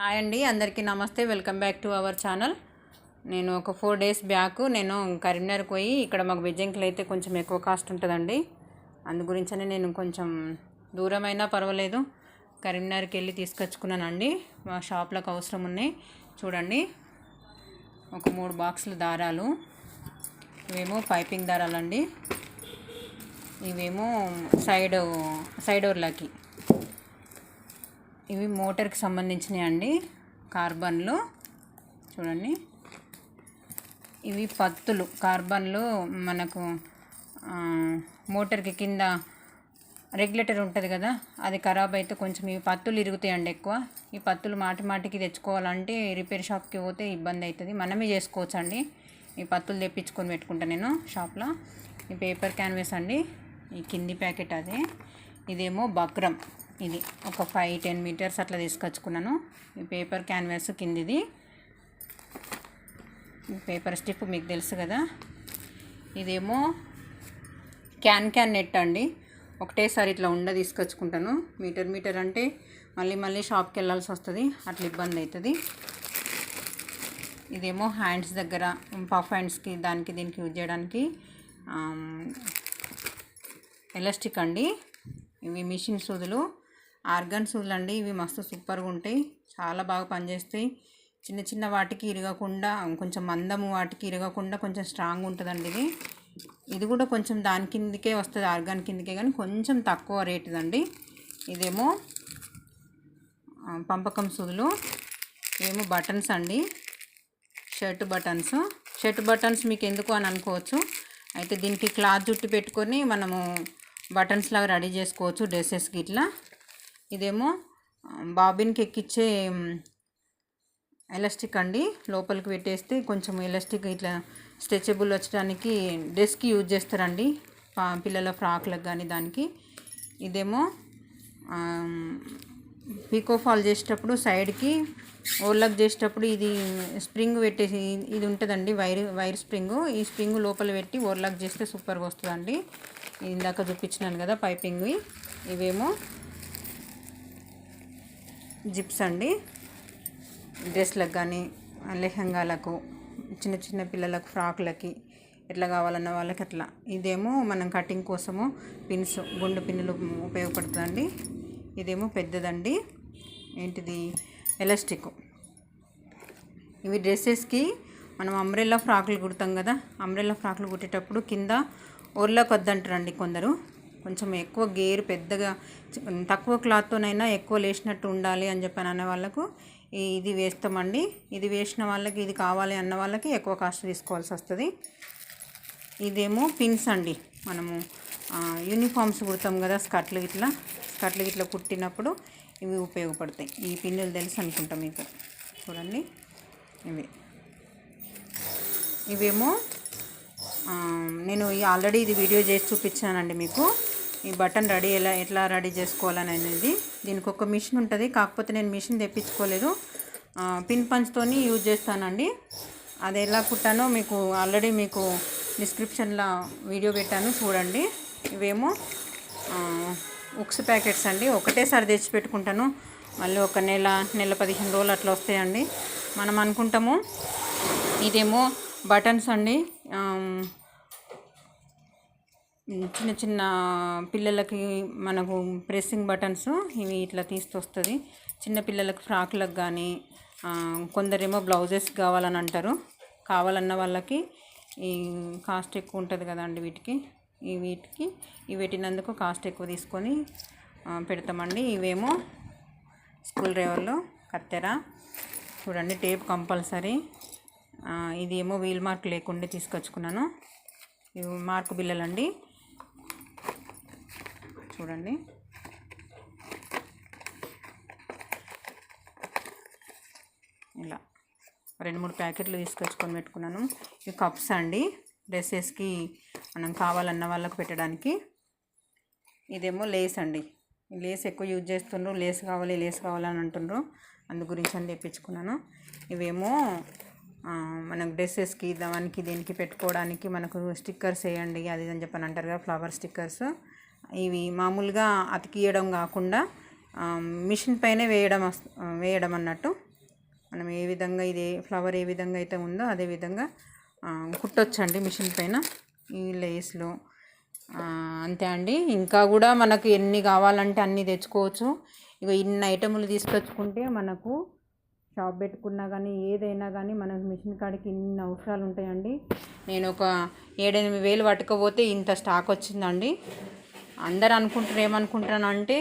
Hi అండి, అందరికీ నమస్తే. Welcome back to our channel. నేను ఒక 4 days బ్యాక్ నేను కరీంనగర్కి పోయి ఇక్కడ మాకు వెజ్జంకిలో అయితే కొంచెం ఎక్కువ కాస్ట్ ఉంటుందండి. అందు గురించనే నేను కొంచెం దూరమైనా పర్వాలేదు కరీంనగర్కి వెళ్ళి తీసుకొచ్చుకున్నానండి. మా షాప్లకు అవసరం ఉన్నాయి. చూడండి, ఒక 3 బాక్సులు దారాలు, ఇవేమో పైపింగ్ దారాలండి, ఇవేమో సైడ్ ఓర్లకి, ఇవి మోటార్కి సంబంధించినవి అండి, కార్బన్లు. చూడండి, ఇవి పత్తులు కార్బన్లు. మనకు మోటార్కి కింద రెగ్యులేటర్ ఉంటుంది కదా, అది ఖరాబ్ అయితే కొంచెం ఇవి పత్తులు ఇరుగుతాయండి ఎక్కువ. ఈ పత్తులు మాటికి తెచ్చుకోవాలంటే రిపేర్ షాప్కి పోతే ఇబ్బంది అవుతుంది. మనమే చేసుకోవచ్చండి. ఈ పత్తులు తెప్పించుకొని పెట్టుకుంటాను నేను షాప్లో. ఈ పేపర్ క్యాన్వాస్ అండి, ఈ కింది ప్యాకెట్ అదే. ఇదేమో బక్రం, ఇది ఒక 5-10 మీటర్స్ అట్లా తీసుకొచ్చుకున్నాను. ఈ పేపర్ క్యాన్వాస్ కిందిది. పేపర్ స్టిప్ మీకు తెలుసు కదా. ఇదేమో క్యాన్ నెట్ అండి, ఒకటేసారి ఇట్లా తీసుకొచ్చుకుంటాను. మీటర్ అంటే మళ్ళీ షాప్కి వెళ్ళాల్సి వస్తుంది, అట్లా ఇబ్బంది అవుతుంది. ఇదేమో హ్యాండ్స్ దగ్గర పఫ్ హ్యాండ్స్కి దానికి దీనికి యూజ్ చేయడానికి ఎలాస్టిక్ అండి. ఇవి మిషన్ సూదులు, ఆర్గన్ సూదులు అండి. ఇవి మస్తు సూపర్గా ఉంటాయి, చాలా బాగా పనిచేస్తాయి. చిన్న వాటికి ఇరగకుండా, కొంచెం మందము వాటికి ఇరగకుండా కొంచెం స్ట్రాంగ్ ఉంటుందండి. ఇది కూడా కొంచెం దాని కిందకే వస్తుంది, ఆర్గాన్ కిందకే, కానీ కొంచెం తక్కువ రేటుదండి. ఇదేమో పంపకం సూదులు. ఇవేమో బటన్స్ అండి, షర్ట్ బటన్స్ మీకు ఎందుకు అని అనుకోవచ్చు. అయితే దీనికి క్లాత్ జుట్టు పెట్టుకొని మనము బటన్స్ లాగా రెడీ చేసుకోవచ్చు డ్రెస్సెస్కి ఇట్లా. ఇదేమో బాబిన్కి ఎక్కించే ఎలాస్టిక్ అండి, లోపలికి పెట్టేస్తే కొంచెం ఎలాస్టిక్ ఇట్లా స్ట్రెచబుల్ వచ్చడానికి డ్రెస్కి యూజ్ చేస్తారండి, పిల్లల ఫ్రాక్లకు కానీ దానికి. ఇదేమో పీకో ఫాల్ చేసేటప్పుడు సైడ్కి ఓర్లకు చేసేటప్పుడు ఇది స్ప్రింగ్ పెట్టేసి, ఇది ఉంటుందండి వైర్ స్ప్రింగ్. ఈ స్ప్రింగ్ లోపల పెట్టి ఓర్లకు చేస్తే సూపర్గా వస్తుందండి. ఇందాక చూపించినాను కదా పైపింగ్. ఇవేమో జిప్స్ అండి, డ్రెస్లకు కానీ లెహంగాలకు, చిన్న పిల్లలకు ఫ్రాక్లకి ఎట్లా కావాలన్న వాళ్ళకి అట్లా. ఇదేమో మనం కటింగ్ కోసము పిన్స్, గుండు పిన్నులు ఉపయోగపడుతుందండి. ఇదేమో పెద్దదండి, ఏంటిది ఎలాస్టిక్. ఇవి డ్రెస్సెస్కి మనం అంబ్రెల్లా ఫ్రాక్లు కుడతాం కదా, అంబ్రెల్లా ఫ్రాక్లు కుట్టేటప్పుడు కింద ఓర్లకు వద్దంటారండి కొందరు. కొంచెం ఎక్కువ గేర్ పెద్దగా తక్కువ క్లాత్తోనైనా ఎక్కువ లేచినట్టు ఉండాలి అని చెప్పని అనే వాళ్ళకు ఇది వేస్తామండి. ఇది వేసిన వాళ్ళకి, ఇది కావాలి అన్న వాళ్ళకి ఎక్కువ కాస్ట్ తీసుకోవాల్సి వస్తుంది. ఇదేమో పిన్స్ అండి, మనము యూనిఫామ్స్ కుడతాం కదా, స్కర్ట్లు గిట్లా కుట్టినప్పుడు ఇవి ఉపయోగపడతాయి. ఈ పిన్నులు తెలుసు అనుకుంటాం మీకు. చూడండి, ఇవేమో నేను ఆల్రెడీ ఇది వీడియో చేసి చూపించానండి మీకు. ఈ బటన్ ఎట్లా రెడీ చేసుకోవాలని అనేది. దీనికి ఒక మిషన్ ఉంటుంది, కాకపోతే నేను మిషన్ తెప్పించుకోలేదు, పిన్ పంచ్తోని యూజ్ చేస్తానండి. అది ఎలా కుట్టానో మీకు ఆల్రెడీ మీకు డిస్క్రిప్షన్లో వీడియో పెట్టాను, చూడండి. ఇవేమో ఉక్స్ ప్యాకెట్స్ అండి, ఒకటేసారి తెచ్చి పెట్టుకుంటాను, మళ్ళీ ఒక నెల 15 రోజులు అట్లా వస్తాయండి. మనం అనుకుంటాము. ఇదేమో బటన్స్ అండి, చిన్న పిల్లలకి మనకు ప్రెస్సింగ్ బటన్స్. ఇవి ఇట్లా వస్తుంది చిన్న పిల్లలకి ఫ్రాక్లకు కానీ, కొందరేమో బ్లౌజెస్ కావాలని అంటారు. కావాలన్న వాళ్ళకి ఈ కాస్ట్ ఎక్కువ ఉంటుంది కదండి వీటికి. ఇవి పెట్టినందుకు కాస్ట్ ఎక్కువ తీసుకొని పెడతామండి. ఇవేమో స్కూల్ డ్రైవర్లు, కత్తెర. చూడండి, టేప్ కంపల్సరీ. ఇది ఏమో వీల్ మార్క్ లేకుండా తీసుకొచ్చుకున్నాను. ఇవి మార్కు బిల్లలండి. చూడండి, ఇలా 2-3 ప్యాకెట్లు తీసుకొచ్చుకొని పెట్టుకున్నాను. ఇవి కప్స్ అండి, డ్రెస్సెస్కి మనం కావాలన్న వాళ్ళకు పెట్టడానికి. ఇదేమో లేస్ అండి, లేస్ ఎక్కువ యూజ్ చేస్తుండ్రు, లేస్ కావాలని అంటుండ్రు, అందు గురించి అని తెప్పించుకున్నాను. ఇవేమో మనకు డ్రెస్సెస్కి దానికి దీనికి పెట్టుకోవడానికి మనకు స్టిక్కర్స్ వేయండి అది అని చెప్పని అంటారు కదా, ఫ్లవర్ స్టిక్కర్స్. ఇవి మామూలుగా అతికియడం కాకుండా మిషన్ పైనే వేయడం అన్నట్టు. మనం ఏ విధంగా ఇది ఫ్లవర్ ఏ విధంగా అయితే ఉందో అదే విధంగా కుట్టొచ్చండి మిషన్ పైన ఈ లేస్లో. అంతే అండి. ఇంకా కూడా మనకు ఎన్ని కావాలంటే అన్నీ తెచ్చుకోవచ్చు. ఇక ఇన్ని ఐటెంలు తీసుకొచ్చుకుంటే మనకు షాప్ పెట్టుకున్నా కానీ ఏదైనా కానీ మనకు మిషన్ కాడికి ఇన్ని అవసరాలు ఉంటాయండి. నేను ఒక 7-8 వేలు పట్టుకపోతే ఇంత స్టాక్ వచ్చిందండి. అందరు అనుకుంటారు ఏమనుకుంటారంటే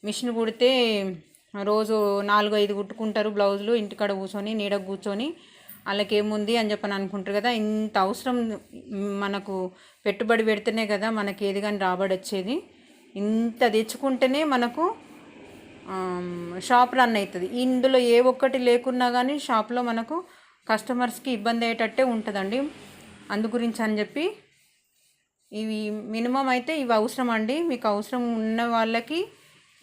మిషన్ కుడితే రోజు 4-5 కుట్టుకుంటారు బ్లౌజులు, ఇంటికాడ కూర్చొని నీడకు కూర్చొని వాళ్ళకేముంది అని చెప్పని అనుకుంటారు కదా. ఇంత అవసరం మనకు పెట్టుబడి పెడితేనే కదా మనకి ఏది కానీ రాబడి వచ్చేది. ఇంత తెచ్చుకుంటేనే మనకు షాప్ రన్ అవుతుంది. ఇందులో ఏ ఒక్కటి లేకున్నా కానీ షాప్లో మనకు కస్టమర్స్కి ఇబ్బంది అయ్యేటట్టే ఉంటుందండి. అందు గురించి అని చెప్పి ఇవి మినిమం అయితే ఇవి అవసరం అండి. మీకు అవసరం ఉన్న వాళ్ళకి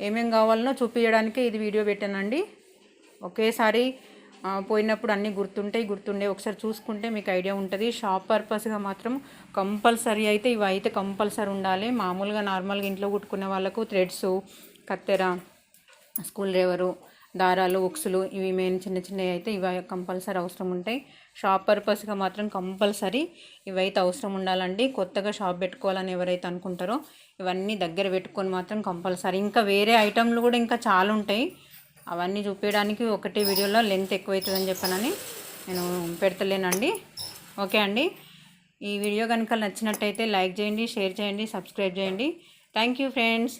ఏమేం కావాలనో చూపించడానికే ఇది వీడియో పెట్టానండి. ఒకేసారి పోయినప్పుడు అన్నీ గుర్తుండే ఒకసారి చూసుకుంటే మీకు ఐడియా ఉంటుంది. షాప్ పర్పస్గా మాత్రం కంపల్సరీ అయితే ఇవి అయితే కంపల్సరీ ఉండాలి. మామూలుగా నార్మల్గా ఇంట్లో కుట్టుకునే వాళ్ళకు థ్రెడ్స్, కత్తెర, స్కూల్ డ్రైవరు, దారాలు, ఉక్సులు ఇవి మెయిన్ చిన్నవి అయితే ఇవి కంపల్సరీ అవసరం ఉంటాయి. షాప్ పర్పస్గా మాత్రం కంపల్సరీ ఇవైతే అవసరం ఉండాలండి. కొత్తగా షాప్ పెట్టుకోవాలని ఎవరైతే అనుకుంటారో ఇవన్నీ దగ్గర పెట్టుకొని మాత్రం కంపల్సరీ. ఇంకా వేరే ఐటెంలు కూడా ఇంకా చాలా ఉంటాయి. అవన్నీ చూపించడానికి ఒకటే వీడియోలో లెంత్ ఎక్కువవుతుందని చెప్పానని నేను పెడతలేనండి. ఓకే అండి. ఈ వీడియో కనుక నచ్చినట్టయితే లైక్ చేయండి, షేర్ చేయండి, సబ్స్క్రైబ్ చేయండి. Thank you friends.